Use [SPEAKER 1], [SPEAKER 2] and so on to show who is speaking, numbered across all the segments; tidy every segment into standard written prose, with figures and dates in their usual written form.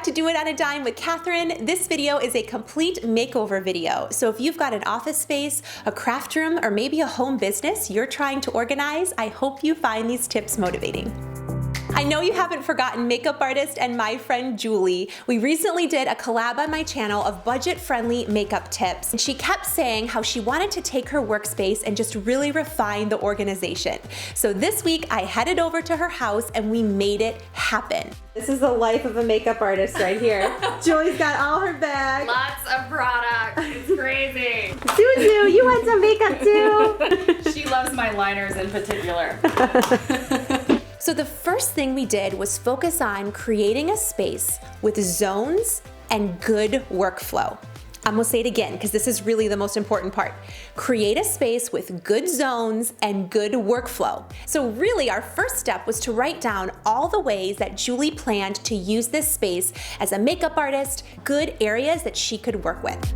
[SPEAKER 1] back to Do It on a Dime with Kathryn. This video is a complete makeover video. So if you've got an office space, a craft room, or maybe a home business you're trying to organize, I hope you find these tips motivating. I know you haven't forgotten makeup artist and my friend Julie. We recently did a collab on my channel of budget-friendly makeup tips. And she kept saying how she wanted to take her workspace and just really refine the organization. So this week I headed over to her house and we made it happen. This is the life of a makeup artist right here. Julie's got all her bags.
[SPEAKER 2] Lots of products. It's crazy.
[SPEAKER 1] Suzu, you want some makeup too?
[SPEAKER 2] She loves my liners in particular.
[SPEAKER 1] So the first thing we did was focus on creating a space with zones and good workflow. I'm gonna say it again because this is really the most important part. Create a space with good zones and good workflow. So really our first step was to write down all the ways that Julie planned to use this space as a makeup artist, good areas that she could work with.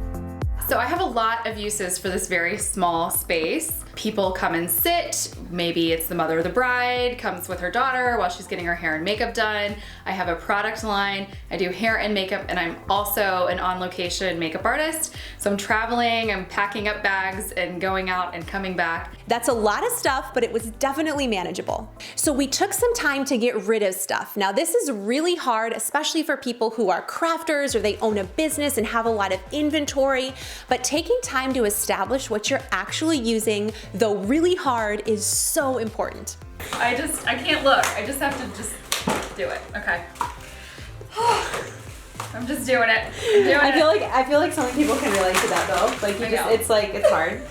[SPEAKER 2] So I have a lot of uses for this very small space. People come and sit. Maybe it's the mother of the bride comes with her daughter while she's getting her hair and makeup done. I have a product line. I do hair and makeup, and I'm also an on-location makeup artist. So I'm traveling, I'm packing up bags and going out and coming back.
[SPEAKER 1] That's a lot of stuff, but it was definitely manageable. So we took some time to get rid of stuff. Now this is really hard, especially for people who are crafters or they own a business and have a lot of inventory, but taking time to establish what you're actually using, though really hard, is so important.
[SPEAKER 2] I can't look. I just have to just do it. Okay. I'm just doing it.
[SPEAKER 1] I feel like so many people can relate to that though. Like it's hard.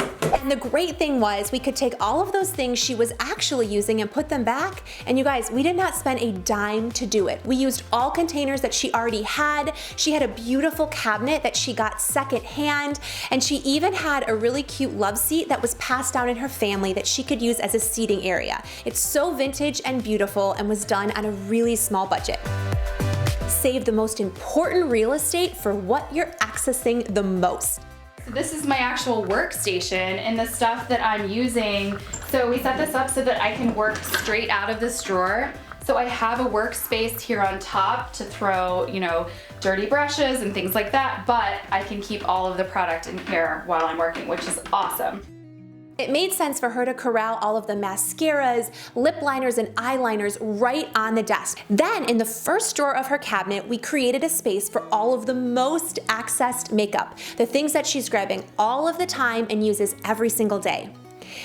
[SPEAKER 1] And the great thing was we could take all of those things she was actually using and put them back. And you guys, we did not spend a dime to do it. We used all containers that she already had. She had a beautiful cabinet that she got secondhand. And she even had a really cute love seat that was passed down in her family that she could use as a seating area. It's so vintage and beautiful and was done on a really small budget. Save the most important real estate for what you're accessing the most.
[SPEAKER 2] So this is my actual workstation and the stuff that I'm using. So we set this up so that I can work straight out of this drawer. So I have a workspace here on top to throw, dirty brushes and things like that, but I can keep all of the product in here while I'm working, which is awesome.
[SPEAKER 1] It made sense for her to corral all of the mascaras, lip liners, and eyeliners right on the desk. Then in the first drawer of her cabinet, we created a space for all of the most accessed makeup, the things that she's grabbing all of the time and uses every single day.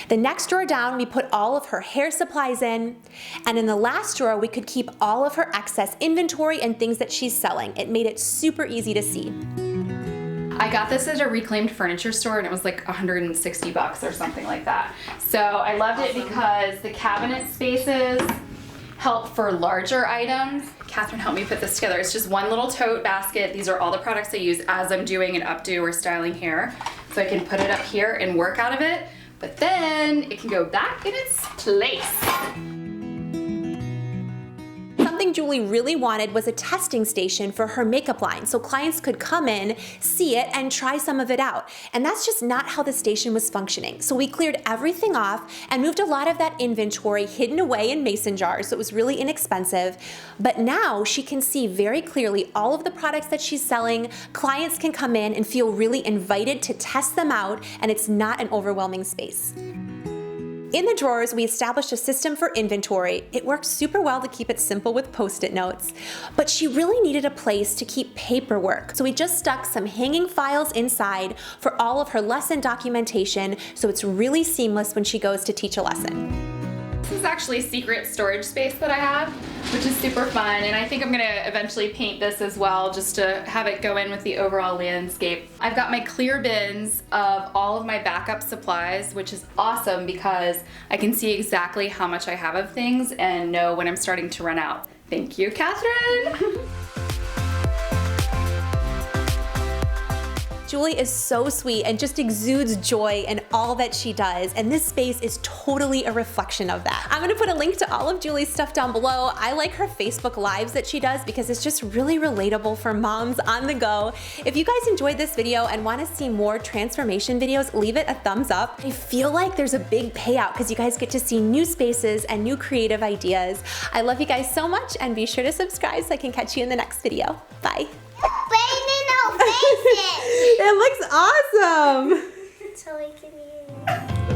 [SPEAKER 1] The next drawer down, we put all of her hair supplies in, and in the last drawer, we could keep all of her excess inventory and things that she's selling. It made it super easy to see.
[SPEAKER 2] I got this at a reclaimed furniture store and it was like $160 or something like that. So I loved it because the cabinet spaces help for larger items. Kathryn helped me put this together. It's just one little tote basket. These are all the products I use as I'm doing an updo or styling hair. So I can put it up here and work out of it, but then it can go back in its place.
[SPEAKER 1] Something Julie really wanted was a testing station for her makeup line so clients could come in, see it, and try some of it out. And that's just not how the station was functioning. So we cleared everything off and moved a lot of that inventory hidden away in mason jars, so it was really inexpensive. But now she can see very clearly all of the products that she's selling. Clients can come in and feel really invited to test them out, and it's not an overwhelming space. In the drawers, we established a system for inventory. It worked super well to keep it simple with Post-it notes, but she really needed a place to keep paperwork. So we just stuck some hanging files inside for all of her lesson documentation, so it's really seamless when she goes to teach a lesson.
[SPEAKER 2] This is actually a secret storage space that I have, which is super fun, and I think I'm gonna eventually paint this as well just to have it go in with the overall landscape. I've got my clear bins of all of my backup supplies, which is awesome because I can see exactly how much I have of things and know when I'm starting to run out. Thank you, Kathryn!
[SPEAKER 1] Julie is so sweet and just exudes joy in all that she does, and this space is totally a reflection of that. I'm gonna put a link to all of Julie's stuff down below. I like her Facebook Lives that she does because it's just really relatable for moms on the go. If you guys enjoyed this video and wanna see more transformation videos, leave it a thumbs up. I feel like there's a big payout because you guys get to see new spaces and new creative ideas. I love you guys so much, and be sure to subscribe so I can catch you in the next video. Bye.
[SPEAKER 3] Faces.
[SPEAKER 1] It looks awesome.
[SPEAKER 3] So we can use.